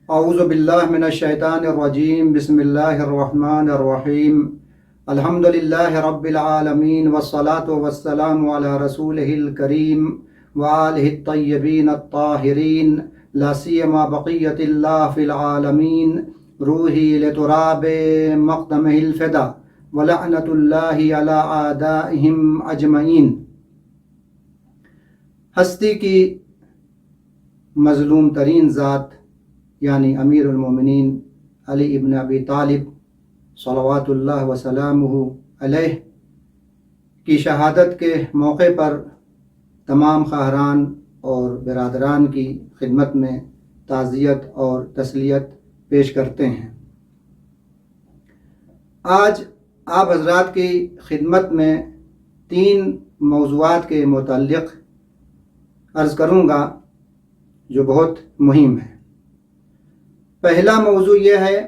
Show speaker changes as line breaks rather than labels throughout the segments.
اعوذ باللہ من الشیطان الرجیم بسم اللہ الرحمن الرحیم الحمد للہ رب العالمین والصلاة والسلام علی رسولہ الکریم وآلہ الطیبین الطاہرین لا سیما بقیت اللہ فی العالمین روحی لتراب مقدمہ الفدا ولعنت اللہ علی اعدائہم اجمعین۔ ہستی کی مظلوم ترین ذات یعنی امیر المومنین علی ابن ابی طالب صلوات اللہ وسلامہ علیہ کی شہادت کے موقع پر تمام خواہران اور برادران کی خدمت میں تعزیت اور تسلیت پیش کرتے ہیں۔ آج آپ حضرات کی خدمت میں 3 موضوعات کے متعلق عرض کروں گا جو بہت مہم ہے۔ پہلا موضوع یہ ہے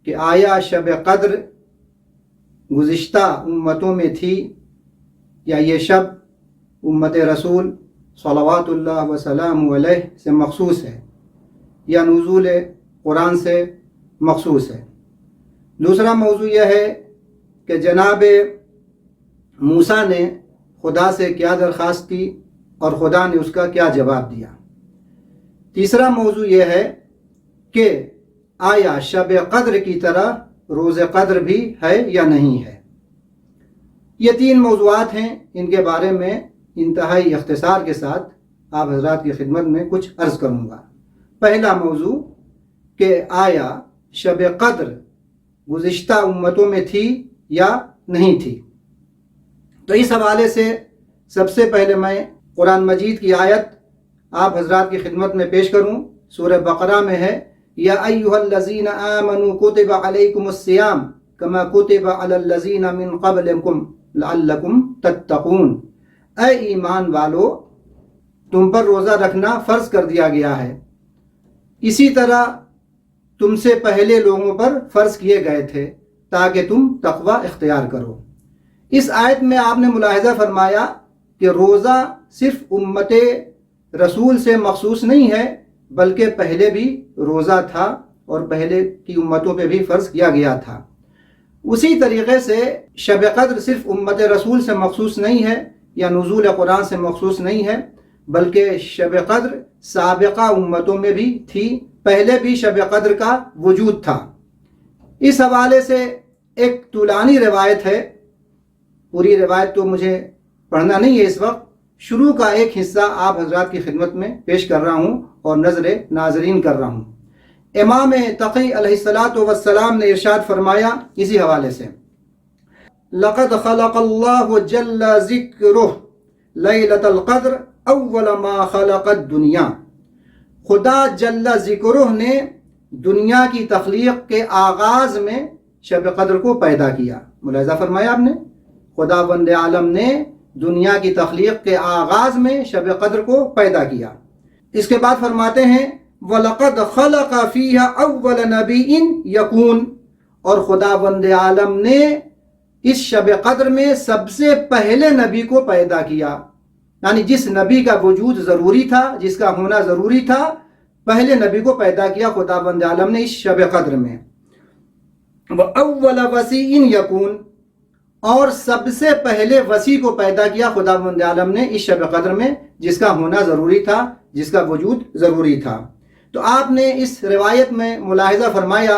کہ آیا شب قدر گزشتہ امتوں میں تھی یا یہ شب امت رسول صلوات اللہ وسلام علیہ سے مخصوص ہے یا نزول قرآن سے مخصوص ہے۔ دوسرا موضوع یہ ہے کہ جناب موسیٰ نے خدا سے کیا درخواست کی اور خدا نے اس کا کیا جواب دیا۔ تیسرا موضوع یہ ہے کہ آیا شب قدر کی طرح روز قدر بھی ہے یا نہیں ہے۔ یہ 3 موضوعات ہیں، ان کے بارے میں انتہائی اختصار کے ساتھ آپ حضرات کی خدمت میں کچھ عرض کروں گا۔ پہلا موضوع کہ آیا شب قدر گزشتہ امتوں میں تھی یا نہیں تھی۔ تو اس حوالے سے سب سے پہلے میں قرآن مجید کی آیت آپ حضرات کی خدمت میں پیش کروں۔ سورہ بقرہ میں ہے یا ایھا الذین آمنوا کتب علیکم الصیام کما کتب علی الذین من قبلکم لعلکم تتقون۔ اے ایمان والو، تم پر روزہ رکھنا فرض کر دیا گیا ہے اسی طرح تم سے پہلے لوگوں پر فرض کیے گئے تھے تاکہ تم تقوی اختیار کرو۔ اس آیت میں آپ نے ملاحظہ فرمایا کہ روزہ صرف امت رسول سے مخصوص نہیں ہے بلکہ پہلے بھی روزہ تھا اور پہلے کی امتوں پہ بھی فرض کیا گیا تھا۔ اسی طریقے سے شب قدر صرف امت رسول سے مخصوص نہیں ہے یا نزول قرآن سے مخصوص نہیں ہے بلکہ شب قدر سابقہ امتوں میں بھی تھی، پہلے بھی شب قدر کا وجود تھا۔ اس حوالے سے ایک طولانی روایت ہے، پوری روایت تو مجھے پڑھنا نہیں ہے اس وقت، شروع کا ایک حصہ آپ حضرات کی خدمت میں پیش کر رہا ہوں اور نظر ناظرین کر رہا ہوں۔ امام تقی علیہ الصلاۃ والسلام نے ارشاد فرمایا اسی حوالے سے، لقد خلق اللہ جل ذکرہ لیلۃ القدر اول ما خلق الدنیا۔ خدا جل ذکرہ نے دنیا کی تخلیق کے آغاز میں شب قدر کو پیدا کیا۔ ملاحظہ فرمایا آپ نے، خداوند عالم نے دنیا کی تخلیق کے آغاز میں شب قدر کو پیدا کیا۔ اس کے بعد فرماتے ہیں وَلَقَدْ خَلَقَ فِيهَا أَوَّلَ نَبِيٍّ يَكُونُ، اور خداوند عالم نے اس شب قدر میں سب سے پہلے نبی کو پیدا کیا، یعنی جس نبی کا وجود ضروری تھا، جس کا ہونا ضروری تھا، پہلے نبی کو پیدا کیا خداوند عالم نے اس شب قدر میں۔ وَأَوَّلَ وَسِيٍّ يَكُونُ، اور سب سے پہلے وسیع کو پیدا کیا خداوند عالم نے اس شب قدر میں، جس کا ہونا ضروری تھا، جس کا وجود ضروری تھا۔ تو آپ نے اس روایت میں ملاحظہ فرمایا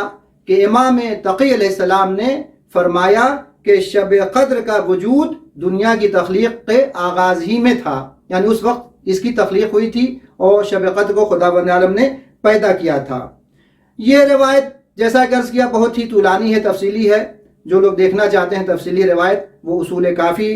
کہ امام تقی علیہ السلام نے فرمایا کہ شب قدر کا وجود دنیا کی تخلیق کے آغاز ہی میں تھا، یعنی اس وقت اس کی تخلیق ہوئی تھی اور شب قدر کو خداوند عالم نے پیدا کیا تھا۔ یہ روایت جیسا کہ عرض کیا بہت ہی طولانی ہے، تفصیلی ہے۔ جو لوگ دیکھنا چاہتے ہیں تفصیلی روایت وہ اصول کافی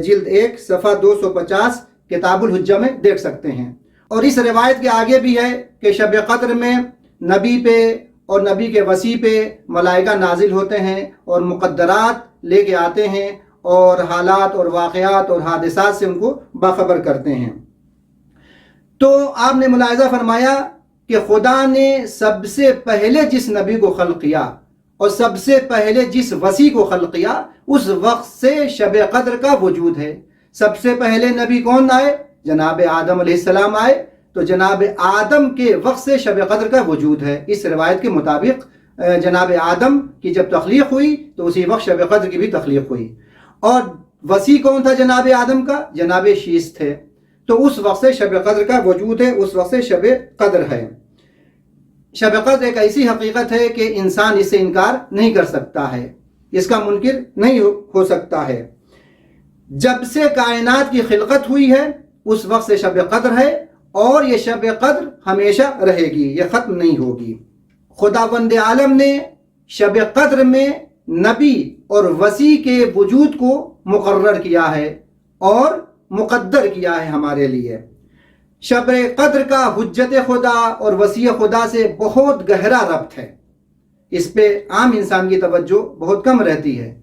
جلد 1 صفحہ 250 کتاب الحجہ میں دیکھ سکتے ہیں۔ اور اس روایت کے آگے بھی ہے کہ شب قدر میں نبی پہ اور نبی کے وصی پہ ملائکہ نازل ہوتے ہیں اور مقدرات لے کے آتے ہیں اور حالات اور واقعات اور حادثات سے ان کو باخبر کرتے ہیں۔ تو آپ نے ملاحظہ فرمایا کہ خدا نے سب سے پہلے جس نبی کو خلق کیا اور سب سے پہلے جس وصی کو خلق کیا، اس وقت سے شب قدر کا وجود ہے۔ سب سے پہلے نبی کون آئے؟ جناب آدم علیہ السلام آئے، تو جناب آدم کے وقت سے شب قدر کا وجود ہے۔ اس روایت کے مطابق جناب آدم کی جب تخلیق ہوئی تو اسی وقت شب قدر کی بھی تخلیق ہوئی۔ اور وسیع کون تھا جناب آدم کا؟ جناب شیس تھے۔ تو اس وقت سے شب قدر کا وجود ہے، اس وقت سے شب قدر ہے۔ شب قدر ایک ایسی حقیقت ہے کہ انسان اس سے انکار نہیں کر سکتا ہے، اس کا منکر نہیں ہو سکتا ہے۔ جب سے کائنات کی خلقت ہوئی ہے اس وقت سے شب قدر ہے، اور یہ شب قدر ہمیشہ رہے گی، یہ ختم نہیں ہوگی۔ خداوند عالم نے شب قدر میں نبی اور وسیع کے وجود کو مقرر کیا ہے اور مقدر کیا ہے ہمارے لیے۔ شب قدر کا حجت خدا اور وسیع خدا سے بہت گہرا ربط ہے۔ اس پہ عام انسان کی توجہ بہت کم رہتی ہے۔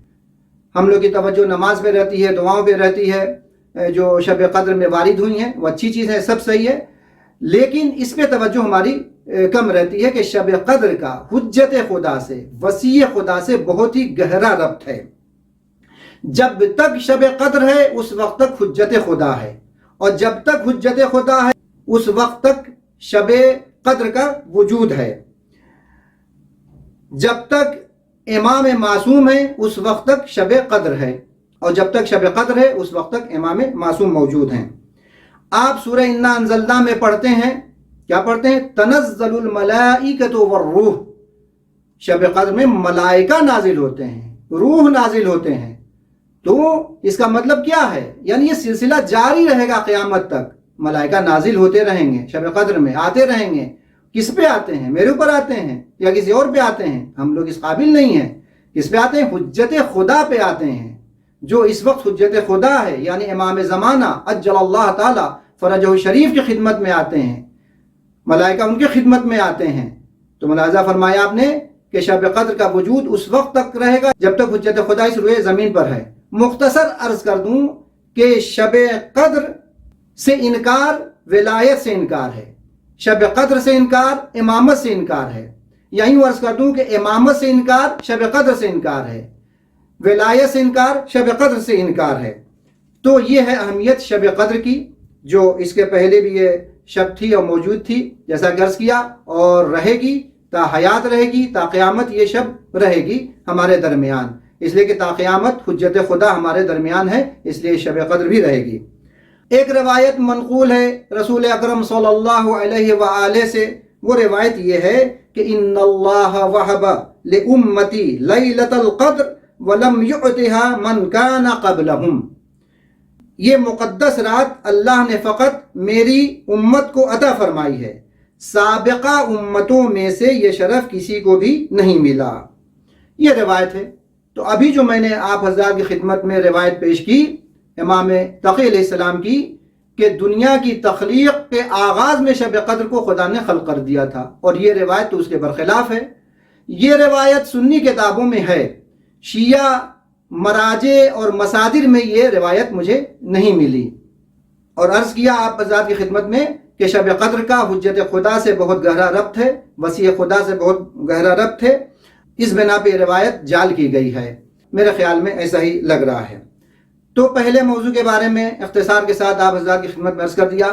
ہم لوگ کی توجہ نماز پہ رہتی ہے، دعاؤں پہ رہتی ہے، جو شب قدر میں وارد ہوئی ہیں وہ اچھی چیز ہے، سب صحیح ہے، لیکن اس پہ توجہ ہماری کم رہتی ہے کہ شب قدر کا حجت خدا سے، وسیع خدا سے بہت ہی گہرا ربط ہے۔ جب تک شب قدر ہے اس وقت تک حجت خدا ہے، اور جب تک حجت خدا ہے اس وقت تک شب قدر کا وجود ہے۔ جب تک امام معصوم ہے اس وقت تک شب قدر ہے، اور جب تک شب قدر ہے اس وقت تک امام معصوم موجود ہیں۔ آپ سورہ انا انزلنا میں پڑھتے ہیں، کیا پڑھتے ہیں؟ تنزل الملائکۃ والروح۔ شب قدر میں ملائکہ نازل ہوتے ہیں، روح نازل ہوتے ہیں۔ تو اس کا مطلب کیا ہے؟ یعنی یہ سلسلہ جاری رہے گا قیامت تک، ملائکہ نازل ہوتے رہیں گے، شب قدر میں آتے رہیں گے۔ کس پہ آتے ہیں؟ میرے اوپر آتے ہیں یا کسی اور پہ آتے ہیں؟ ہم لوگ اس قابل نہیں ہیں۔ کس پہ آتے ہیں؟ حجت خدا پہ آتے ہیں، جو اس وقت حجت خدا ہے، یعنی امام زمانہ عجل اللہ تعالی فرجہ شریف کی خدمت میں آتے ہیں، ملائکہ ان کی خدمت میں آتے ہیں۔ تو ملاحظہ فرمایا آپ نے کہ شب قدر کا وجود اس وقت تک رہے گا جب تک حجت خدا اس روئے زمین پر ہے۔ مختصر عرض کر دوں کہ شب قدر سے انکار ولایت سے انکار ہے، شب قدر سے انکار امامت سے انکار ہے، یا یوں عرض کر دوں کہ امامت سے انکار شب قدر سے انکار ہے، ولایت سے انکار شب قدر سے انکار ہے۔ تو یہ ہے اہمیت شب قدر کی، جو اس کے پہلے بھی یہ شب تھی اور موجود تھی جیسا کہ عرض کیا، اور رہے گی تا حیات رہے گی، تا قیامت یہ شب رہے گی ہمارے درمیان، اس لیے کہ تا قیامت حجت خدا ہمارے درمیان ہے، اس لیے شب قدر بھی رہے گی۔ ایک روایت منقول ہے رسول اکرم صلی اللہ علیہ وآلہ سے، وہ روایت یہ ہے کہ ان اللہ وہب لامتی لیلۃ القدر ولم یعطها من کان قبلہم۔ یہ مقدس رات اللہ نے فقط میری امت کو عطا فرمائی ہے، سابقہ امتوں میں سے یہ شرف کسی کو بھی نہیں ملا۔ یہ روایت ہے۔ تو ابھی جو میں نے آپ حضرات کی خدمت میں روایت پیش کی امام تقی علیہ السلام کی، کہ دنیا کی تخلیق کے آغاز میں شب قدر کو خدا نے خلق کر دیا تھا، اور یہ روایت تو اس کے برخلاف ہے۔ یہ روایت سنی کتابوں میں ہے، شیعہ مراجع اور مصادر میں یہ روایت مجھے نہیں ملی۔ اور عرض کیا آپ حضرات کی خدمت میں کہ شب قدر کا حجت خدا سے بہت گہرا ربط ہے، وسیع خدا سے بہت گہرا ربط ہے، اس بنا پہ یہ روایت جعل کی گئی ہے، میرے خیال میں ایسا ہی لگ رہا ہے۔ تو پہلے موضوع کے بارے میں اختصار کے ساتھ آپ حضرات کی خدمت میں عرض کر دیا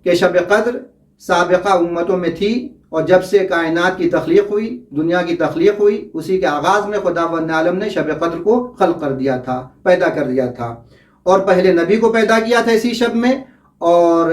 کہ شب قدر سابقہ امتوں میں تھی، اور جب سے کائنات کی تخلیق ہوئی، دنیا کی تخلیق ہوئی، اسی کے آغاز میں خداوند عالم نے شب قدر کو خلق کر دیا تھا، پیدا کر دیا تھا، اور پہلے نبی کو پیدا کیا تھا اسی شب میں، اور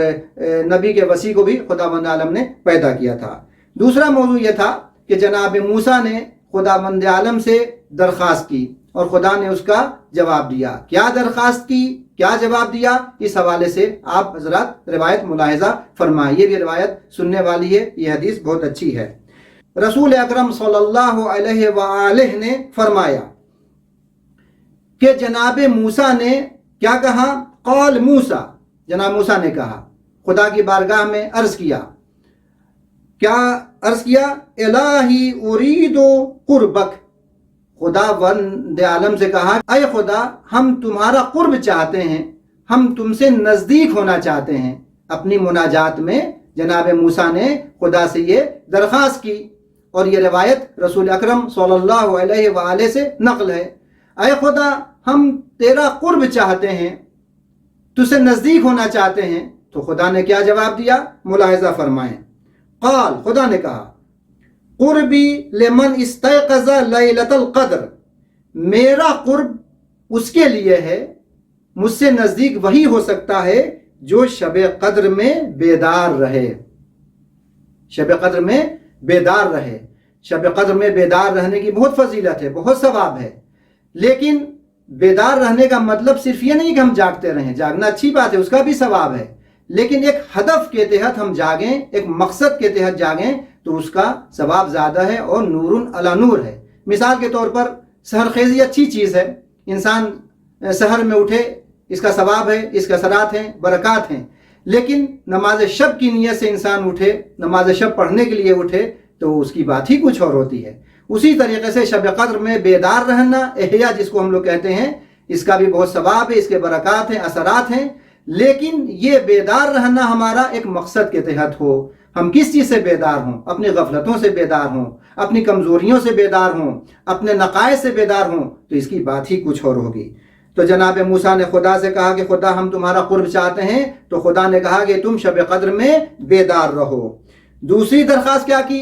نبی کے وسیع کو بھی خداوند عالم نے پیدا کیا تھا۔ دوسرا موضوع یہ تھا کہ جناب موسیٰ نے خداوند عالم سے درخواست کی، اور خدا نے اس کا جواب دیا۔ کیا درخواست کی، کیا جواب دیا، اس حوالے سے آپ حضرات روایت ملاحظہ فرمائیں۔ یہ بھی روایت سننے والی ہے، یہ حدیث بہت اچھی ہے۔ رسول اکرم صلی اللہ علیہ وآلہ نے فرمایا کہ جناب موسیٰ نے کیا کہا؟ قال موسیٰ، جناب موسیٰ نے کہا، خدا کی بارگاہ میں عرض کیا، کیا عرض کیا؟ الہی ارید قربک، خدا وند عالم سے کہا، اے خدا ہم تمہارا قرب چاہتے ہیں، ہم تم سے نزدیک ہونا چاہتے ہیں۔ اپنی مناجات میں جناب موسیٰ نے خدا سے یہ درخواست کی، اور یہ روایت رسول اکرم صلی اللہ علیہ وآلہ سے نقل ہے۔ اے خدا ہم تیرا قرب چاہتے ہیں، تجھ سے نزدیک ہونا چاہتے ہیں، تو خدا نے کیا جواب دیا؟ ملاحظہ فرمائیں۔ قال، خدا نے کہا، قربی لمن استيقظ لیلۃ القدر، میرا قرب اس کے لیے ہے، مجھ سے نزدیک وہی ہو سکتا ہے جو شب قدر میں بیدار رہے، شب قدر میں بیدار رہے۔ شب قدر میں بیدار رہنے کی بہت فضیلت ہے، بہت ثواب ہے، لیکن بیدار رہنے کا مطلب صرف یہ نہیں کہ ہم جاگتے رہیں، جاگنا اچھی بات ہے، اس کا بھی ثواب ہے، لیکن ایک ہدف کے تحت ہم جاگیں، ایک مقصد کے تحت جاگیں تو اس کا ثواب زیادہ ہے اور نور علی نور ہے۔ مثال کے طور پر سحر خیزی اچھی چیز ہے، انسان سحر میں اٹھے، اس کا ثواب ہے، اس کے اثرات ہیں، برکات ہیں، لیکن نماز شب کی نیت سے انسان اٹھے، نماز شب پڑھنے کے لیے اٹھے تو اس کی بات ہی کچھ اور ہوتی ہے۔ اسی طریقے سے شب قدر میں بیدار رہنا، احیا جس کو ہم لوگ کہتے ہیں، اس کا بھی بہت ثواب ہے، اس کے برکات ہیں، اثرات ہیں، لیکن یہ بیدار رہنا ہمارا ایک مقصد کے تحت ہو۔ ہم کس چیز سے بیدار ہوں؟ اپنی غفلتوں سے بیدار ہوں، اپنی کمزوریوں سے بیدار ہوں، اپنے نقائص سے بیدار ہوں، تو اس کی بات ہی کچھ اور ہوگی۔ تو جناب موسیٰ نے خدا سے کہا کہ خدا ہم تمہارا قرب چاہتے ہیں، تو خدا نے کہا کہ تم شب قدر میں بیدار رہو۔ دوسری درخواست کیا کی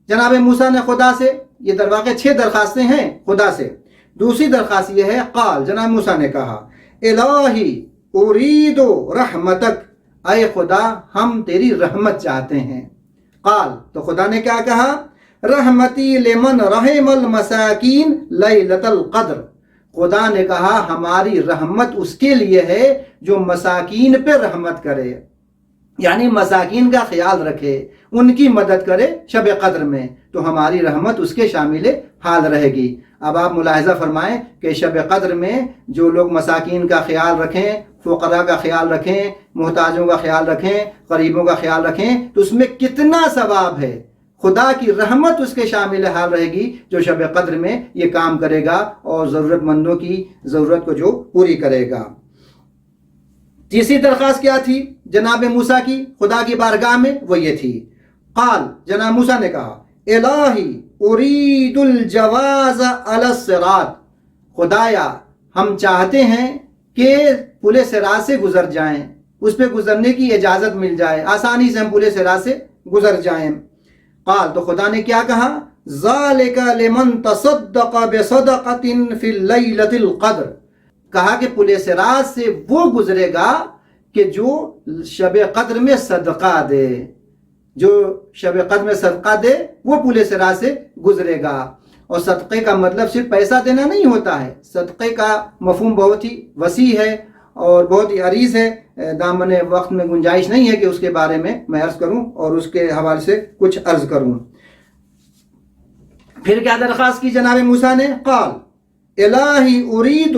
جناب موسیٰ نے خدا سے؟ یہ در واقع 6 درخواستیں ہیں خدا سے۔ دوسری درخواست یہ ہے، قال، جناب موسیٰ نے کہا، الہی ارید رحمتک، اے خدا ہم تیری رحمت چاہتے ہیں۔ قال، تو خدا نے کیا کہا؟ رحمتی لمن رحم المساکین لیلۃ القدر، خدا نے کہا ہماری رحمت اس کے لیے ہے جو مساکین پہ رحمت کرے، یعنی مساکین کا خیال رکھے، ان کی مدد کرے شب قدر میں، تو ہماری رحمت اس کے شامل حال رہے گی۔ اب آپ ملاحظہ فرمائیں کہ شب قدر میں جو لوگ مساکین کا خیال رکھیں، فقراء کا خیال رکھیں، محتاجوں کا خیال رکھیں، غریبوں کا خیال رکھیں، تو اس میں کتنا ثواب ہے۔ خدا کی رحمت اس کے شامل حال رہے گی جو شب قدر میں یہ کام کرے گا اور ضرورت مندوں کی ضرورت کو جو پوری کرے گا۔ تیسری درخواست کیا تھی جناب موسیٰ کی خدا کی بارگاہ میں؟ وہ یہ تھی، قال، جناب موسیٰ نے کہا، الہی ارید الجواز علی الصراط، خدایا ہم چاہتے ہیں کہ پل صراط سے گزر جائیں، اس پہ گزرنے کی اجازت مل جائے، آسانی سے ہم پل صراط سے گزر جائیں۔ قال، تو خدا نے کیا کہا؟ ذالک لمن تصدق بصدقۃ فی لیلۃ القدر، کہا کہ پل صراط سے وہ گزرے گا کہ جو شب قدر میں صدقہ دے، جو شب قدر میں صدقہ دے وہ پل صراط سے گزرے گا۔ اور صدقے کا مطلب صرف پیسہ دینا نہیں ہوتا ہے، صدقے کا مفہوم بہت ہی وسیع ہے اور بہت ہی عریض ہے، دامن وقت میں گنجائش نہیں ہے کہ اس کے بارے میں عرض کروں اور اس کے حوالے سے کچھ عرض کروں۔ پھر کیا درخواست کی جناب موسیٰ نے؟ قال، الہی ارید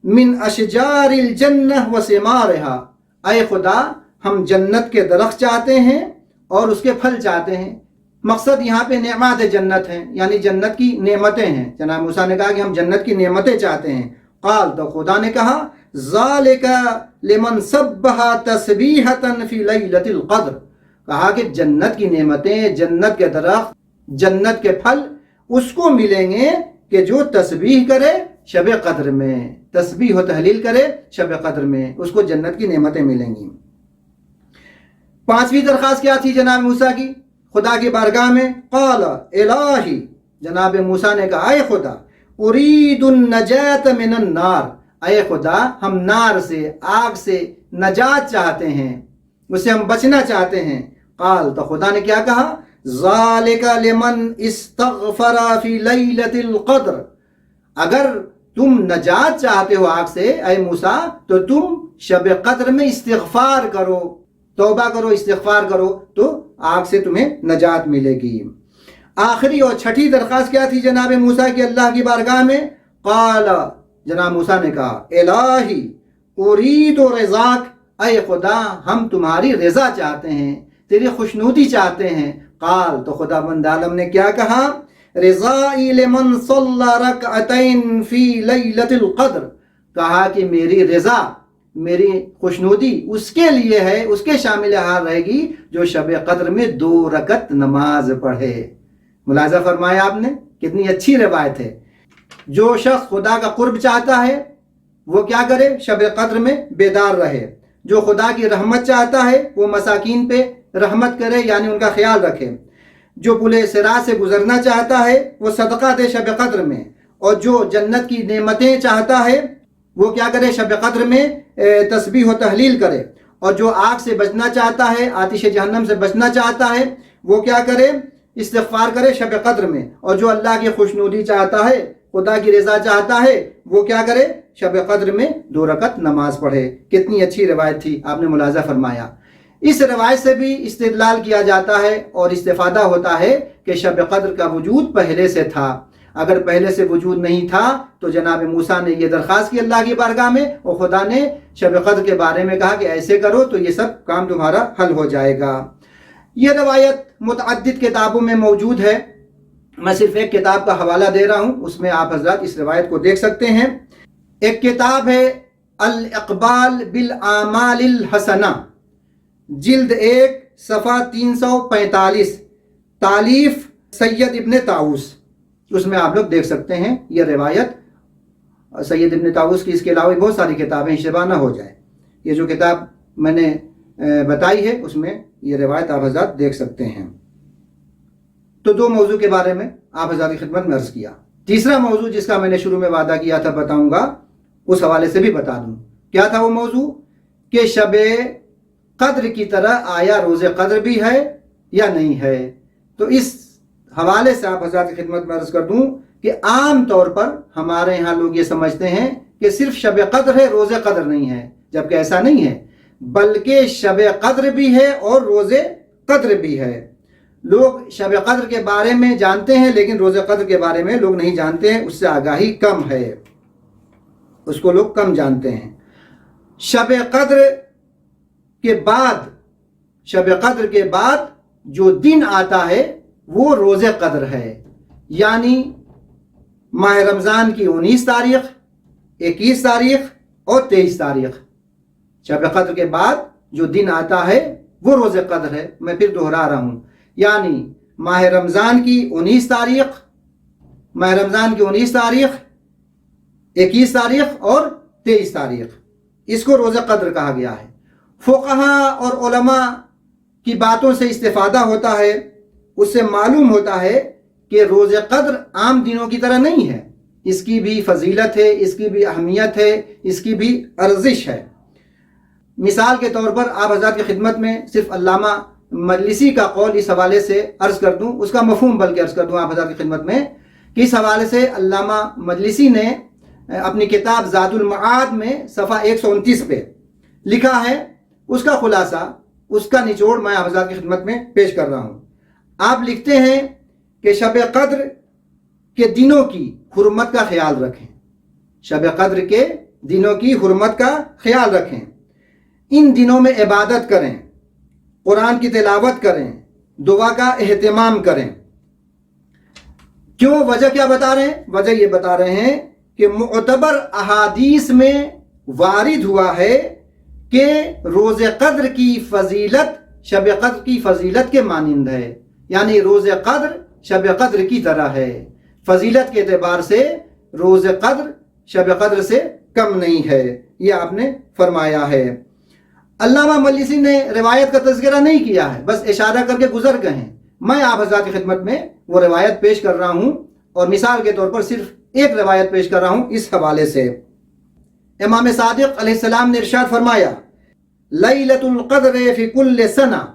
من اشجار الجنہ و ثمارہا، اے خدا ہم جنت کے درخت چاہتے ہیں اور اس کے پھل چاہتے ہیں۔ مقصد یہاں پہ نعمات جنت ہیں، یعنی جنت کی نعمتیں ہیں۔ جناب موسیٰ نے کہا کہ ہم جنت کی نعمتیں چاہتے ہیں۔ قال، تو خدا نے کہا، ذالک لمن سبح تسبیحۃ فی لیلۃ القدر، کہا کہ جنت کی نعمتیں، جنت کے درخت، جنت کے پھل اس کو ملیں گے کہ جو تسبیح کرے شب قدر میں، تسبیح و تحلیل کرے شب قدر میں، اس کو جنت کی نعمتیں ملیں گی۔ پانچویں درخواست کیا تھی جناب موسیٰ کی خدا کی بارگاہ میں؟ قال، الہی، جناب موسیٰ نے کہا، اے خدا ارید النجات من النار، اے خدا ہم نار سے، آگ سے نجات چاہتے ہیں، اس سے ہم بچنا چاہتے ہیں۔ قال، تو خدا نے کیا کہا؟ ذالک لمن استغفر فی لیلۃ القدر، اگر تم نجات چاہتے ہو آگ سے اے موسیٰ تو تم شب قدر میں استغفار کرو، توبہ کرو، استغفار کرو، تو آگ سے تمہیں نجات ملے گی۔ آخری اور چھٹی درخواست کیا تھی جناب موسیٰ کی اللہ کی بارگاہ میں؟ قال، جناب موسیٰ نے کہا، الہی ارید رضاک، اے خدا ہم تمہاری رضا چاہتے ہیں، تیری خوشنودی چاہتے ہیں۔ قال، تو خدا بند عالم نے کیا کہا؟ رضائی لمن صلی رکعتین فی لیلۃ القدر، کہا کہ میری رضا، میری خوشنودی اس کے لیے ہے، اس کے شامل حال رہے گی جو شب قدر میں 2 رکعت نماز پڑھے۔ ملاحظہ فرمایا آپ نے، کتنی اچھی روایت ہے۔ جو شخص خدا کا قرب چاہتا ہے وہ کیا کرے؟ شب قدر میں بیدار رہے۔ جو خدا کی رحمت چاہتا ہے وہ مساکین پہ رحمت کرے یعنی ان کا خیال رکھے، جو پل صراط سے گزرنا چاہتا ہے وہ صدقہ دے شب قدر میں، اور جو جنت کی نعمتیں چاہتا ہے وہ کیا کرے شب قدر میں تسبیح و تحلیل کرے، اور جو آگ سے بچنا چاہتا ہے، آتش جہنم سے بچنا چاہتا ہے، وہ کیا کرے استغفار کرے شب قدر میں، اور جو اللہ کی خوشنودی چاہتا ہے، خدا کی رضا چاہتا ہے، وہ کیا کرے شب قدر میں 2 رکعت نماز پڑھے۔ کتنی اچھی روایت تھی، آپ نے ملاحظہ فرمایا۔ اس روایت سے بھی استدلال کیا جاتا ہے اور استفادہ ہوتا ہے کہ شب قدر کا وجود پہلے سے تھا، اگر پہلے سے وجود نہیں تھا تو جناب موسیٰ نے یہ درخواست کی اللہ کی بارگاہ میں، اور خدا نے شب قدر کے بارے میں کہا کہ ایسے کرو تو یہ سب کام تمہارا حل ہو جائے گا۔ یہ روایت متعدد کتابوں میں موجود ہے، میں صرف ایک کتاب کا حوالہ دے رہا ہوں، اس میں آپ حضرات اس روایت کو دیکھ سکتے ہیں۔ ایک کتاب ہے الاقبال بالاعمال الحسنہ، جلد 1 صفحہ 345، تالیف سید ابن طاؤس، اس میں آپ لوگ دیکھ سکتے ہیں یہ روایت سید ابن طاؤس کی۔ اس کے علاوہ بہت ساری کتابیں، اشتباہ نہ ہو جائے، یہ جو کتاب میں نے بتائی ہے اس میں یہ روایت آپ حضرات دیکھ سکتے ہیں۔ تو 2 موضوع کے بارے میں آپ حضرات کی خدمت میں عرض کیا۔ تیسرا موضوع جس کا میں نے شروع میں وعدہ کیا تھا بتاؤں گا، اس حوالے سے بھی بتا دوں۔ کیا تھا وہ موضوع؟ کہ شب قدر کی طرح آیا روز قدر بھی ہے یا نہیں ہے؟ تو اس حوالے سے آپ حضرات کی خدمت میں عرض کر دوں کہ عام طور پر ہمارے یہاں لوگ یہ سمجھتے ہیں کہ صرف شب قدر ہے، روز قدر نہیں ہے، جبکہ ایسا نہیں ہے، بلکہ شب قدر بھی ہے اور روز قدر بھی ہے۔ لوگ شب قدر کے بارے میں جانتے ہیں لیکن روز قدر کے بارے میں لوگ نہیں جانتے ہیں، اس سے آگاہی کم ہے، اس کو لوگ کم جانتے ہیں۔ شب قدر کے بعد جو دن آتا ہے وہ روز قدر ہے، یعنی ماہ رمضان کی 19 تاریخ، 21 تاریخ اور 23 تاریخ، شب قدر کے بعد جو دن آتا ہے وہ روز قدر ہے۔ میں پھر دہرا رہا ہوں، یعنی ماہ رمضان کی 19 تاریخ، 21 تاریخ اور 23 تاریخ، اس کو روز قدر کہا گیا ہے۔ فقہا اور علماء کی باتوں سے استفادہ ہوتا ہے، اس سے معلوم ہوتا ہے کہ روز قدر عام دنوں کی طرح نہیں ہے، اس کی بھی فضیلت ہے، اس کی بھی اہمیت ہے، اس کی بھی ارزش ہے۔ مثال کے طور پر آپ حضرات کی خدمت میں صرف علامہ مجلسی کا قول اس حوالے سے عرض کر دوں، اس کا مفہوم بلکہ عرض کر دوں آپ حضرات کی خدمت میں، کہ اس حوالے سے علامہ مجلسی نے اپنی کتاب زاد المعاد میں صفحہ 129 پہ لکھا ہے، اس کا خلاصہ، اس کا نچوڑ میں آپ حضرات کی خدمت میں پیش کر رہا ہوں۔ آپ لکھتے ہیں کہ شب قدر کے دنوں کی حرمت کا خیال رکھیں، شب قدر کے دنوں کی حرمت کا خیال رکھیں، ان دنوں میں عبادت کریں، قرآن کی تلاوت کریں، دعا کا اہتمام کریں۔ کیوں؟ وجہ کیا بتا رہے ہیں؟ وجہ یہ بتا رہے ہیں کہ معتبر احادیث میں وارد ہوا ہے کہ روز قدر کی فضیلت شب قدر کی فضیلت کے مانند ہے، یعنی روز قدر شب قدر کی طرح ہے، فضیلت کے اعتبار سے روز قدر شب قدر سے کم نہیں ہے، یہ آپ نے فرمایا ہے۔ علامہ مجلسی نے روایت کا تذکرہ نہیں کیا ہے، بس اشارہ کر کے گزر گئے ہیں۔ میں آپ حضرات کی خدمت میں وہ روایت پیش کر رہا ہوں، اور مثال کے طور پر صرف ایک روایت پیش کر رہا ہوں اس حوالے سے۔ امام صادق علیہ السلام نے ارشاد فرمایا، لیلۃ القدر فی کل سنہ،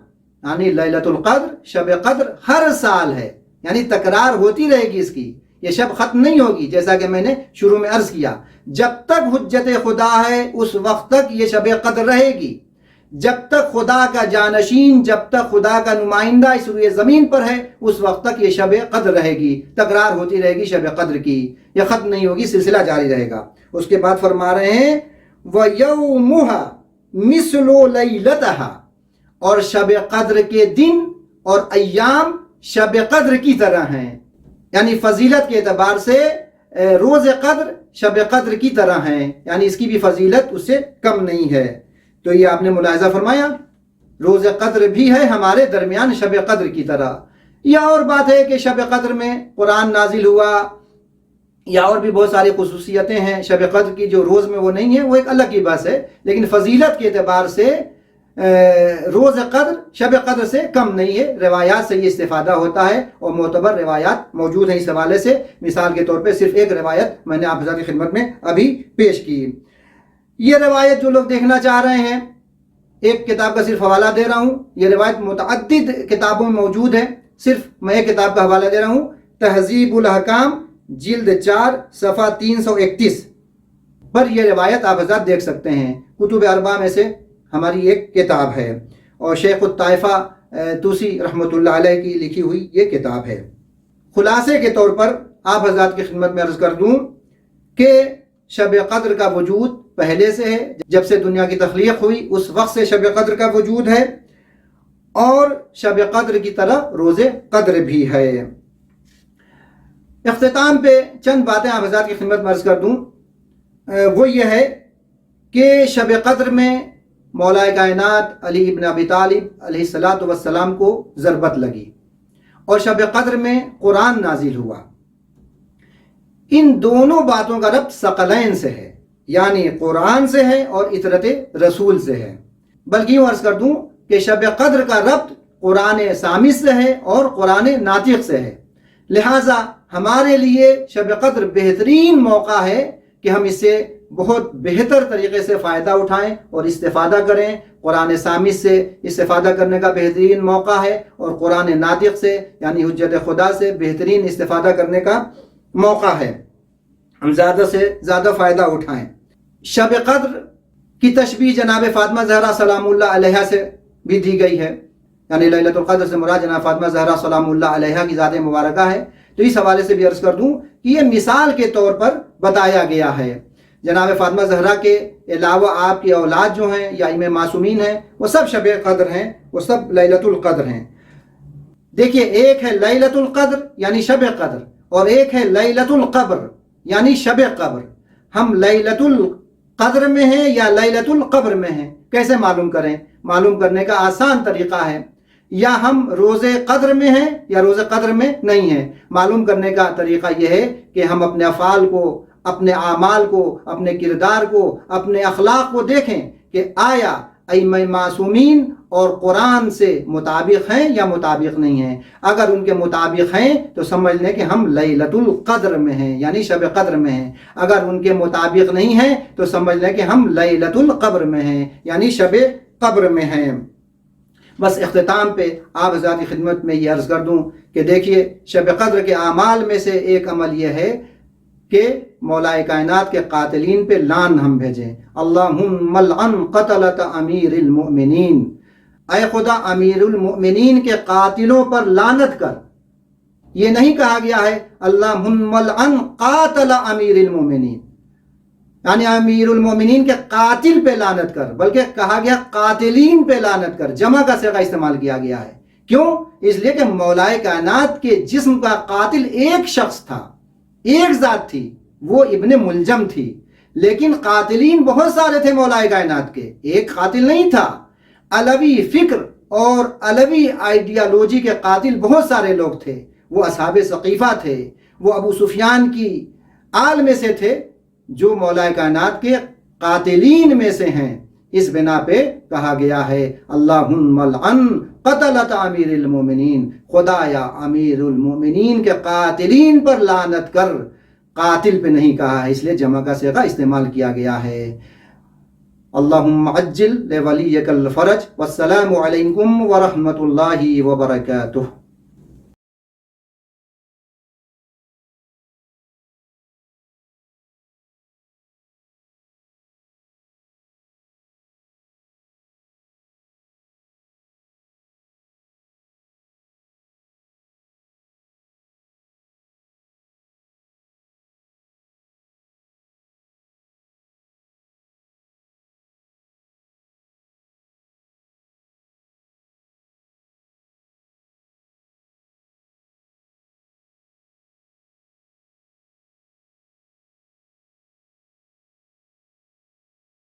یعنی لیلۃ القدر شب قدر ہر سال ہے، یعنی تکرار ہوتی رہے گی، اس کی یہ شب ختم نہیں ہوگی، جیسا کہ میں نے شروع میں عرض کیا، جب تک حجت خدا ہے اس وقت تک یہ شب قدر رہے گی، جب تک خدا کا جانشین، جب تک خدا کا نمائندہ اس روئے زمین پر ہے اس وقت تک یہ شب قدر رہے گی، تکرار ہوتی رہے گی شب قدر کی، یہ ختم نہیں ہوگی، سلسلہ جاری رہے گا۔ اس کے بعد فرما رہے ہیں وَيَوْمُهَا مِثْلُ لَيْلَتَهَا، اور شب قدر کے دن اور ایام شب قدر کی طرح ہیں، یعنی فضیلت کے اعتبار سے روز قدر شب قدر کی طرح ہیں، یعنی اس کی بھی فضیلت اس سے کم نہیں ہے۔ تو یہ آپ نے ملاحظہ فرمایا، روز قدر بھی ہے ہمارے درمیان شب قدر کی طرح۔ یہ اور بات ہے کہ شب قدر میں قرآن نازل ہوا، یا اور بھی بہت ساری خصوصیتیں ہیں شب قدر کی جو روز میں وہ نہیں ہے، وہ ایک الگ کی بات ہے، لیکن فضیلت کے اعتبار سے روز قدر شب قدر سے کم نہیں ہے۔ روایات سے یہ استفادہ ہوتا ہے اور معتبر روایات موجود ہیں اس حوالے سے۔ مثال کے طور پہ صرف ایک روایت میں نے آپ حضرات کی خدمت میں ابھی پیش کی۔ یہ روایت جو لوگ دیکھنا چاہ رہے ہیں، ایک کتاب کا صرف حوالہ دے رہا ہوں، یہ روایت متعدد کتابوں میں موجود ہے، صرف میں ایک کتاب کا حوالہ دے رہا ہوں، تہذیب الاحکام جلد 4 صفحہ 331 پر یہ روایت آپ حضرات دیکھ سکتے ہیں۔ کتب اربعہ میں سے ہماری ایک کتاب ہے اور شیخ الطائفہ توسی رحمۃ اللہ علیہ کی لکھی ہوئی یہ کتاب ہے۔ خلاصے کے طور پر آپ حضرات کی خدمت میں عرض کر دوں کہ شب قدر کا وجود پہلے سے ہے، جب سے دنیا کی تخلیق ہوئی اس وقت سے شب قدر کا وجود ہے، اور شب قدر کی طرح روز قدر بھی ہے۔ اختتام پہ چند باتیں آپ حضرات کی خدمت میں عرض کر دوں، وہ یہ ہے کہ شب قدر میں مولا کائنات علی ابن ابی طالب علیہ السلام کو ضربت لگی اور شب قدر میں قرآن نازل ہوا۔ ان دونوں باتوں کا ربط ثقلین سے ہے، یعنی قرآن سے ہے اور اطرت رسول سے ہے۔ بلکہ یوں عرض کر دوں کہ شب قدر کا ربط قرآن سامع سے ہے اور قرآن ناطق سے ہے، لہٰذا ہمارے لیے شب قدر بہترین موقع ہے کہ ہم اس سے بہت بہتر طریقے سے فائدہ اٹھائیں اور استفادہ کریں۔ قرآن سامع سے استفادہ کرنے کا بہترین موقع ہے اور قرآن ناطق سے یعنی حجت خدا سے بہترین استفادہ کرنے کا موقع ہے، ہم زیادہ سے زیادہ فائدہ اٹھائیں۔ شب قدر کی تشبیہ جناب فاطمہ زہرا سلام اللہ علیہا سے بھی دی گئی ہے، یعنی لیلۃ القدر سے مراد جناب فاطمہ زہرا سلام اللہ علیہا کی ذات مبارکہ ہے۔ تو اس حوالے سے بھی عرض کر دوں کہ یہ مثال کے طور پر بتایا گیا ہے۔ جناب فاطمہ زہرا کے علاوہ آپ کی اولاد جو ہیں یا امام معصومین ہیں وہ سب شب قدر ہیں، وہ سب لیلۃ القدر ہیں۔ دیکھیے، ایک ہے لیلۃ القدر یعنی شب قدر، اور ایک ہے لیلۃ القبر یعنی شب قبر۔ ہم لیلۃ القدر میں ہیں یا لیلۃ القبر میں ہیں، کیسے معلوم کریں؟ معلوم کرنے کا آسان طریقہ ہے، یا ہم روز قدر میں ہیں یا روز قدر میں نہیں ہیں۔ معلوم کرنے کا طریقہ یہ ہے کہ ہم اپنے افعال کو، اپنے اعمال کو، اپنے کردار کو، اپنے اخلاق کو دیکھیں کہ آیا ائمہ معصومین اور قرآن سے مطابق ہیں یا مطابق نہیں ہیں۔ اگر ان کے مطابق ہیں تو سمجھ لیں کہ ہم لیلۃ القدر میں ہیں یعنی شب قدر میں ہیں، اگر ان کے مطابق نہیں ہیں تو سمجھ لیں کہ ہم لیلۃ القبر میں ہیں یعنی شب قبر میں ہیں۔ بس اختتام پہ آپ حضرات کی خدمت میں یہ عرض کر دوں کہ دیکھیے، شب قدر کے اعمال میں سے ایک عمل یہ ہے کہ مولا کائنات کے قاتلین پہ لعن ہم بھیجیں۔ اللہم لعن قتلۃ امیر المؤمنین، اے خدا امیر المؤمنین کے قاتلوں پر لعنت کر۔ یہ نہیں کہا گیا ہے اللہم لعن قاتل امیر المؤمنین یعنی امیر المؤمنین کے قاتل پہ لعنت کر، بلکہ کہا گیا قاتلین پہ لعنت کر، جمع کا صیغہ استعمال کیا گیا ہے۔ کیوں؟ اس لیے کہ مولا کائنات کے جسم کا قاتل ایک شخص تھا، ایک ذات تھی، وہ ابن ملجم تھی، لیکن قاتلین بہت سارے تھے مولا کائنات کے، ایک قاتل نہیں تھا۔ علوی فکر اور علوی آئیڈیالوجی کے قاتل بہت سارے لوگ تھے، وہ اصحاب ثقیفہ تھے، وہ ابو سفیان کی آل میں سے تھے، جو مولا کائنات کے قاتلین میں سے ہیں۔ اس بنا پہ کہا گیا ہے اللہم لعن قتلۃ امیر المومنین، خدایا امیر المومنین کے قاتلین پر لعنت کر، قاتل پہ نہیں کہا ہے، اس لیے جمع کا صیغہ استعمال کیا گیا ہے۔ اللہم عجل لولیک الفرج، والسلام علیکم ورحمۃ اللہ وبرکاتہ۔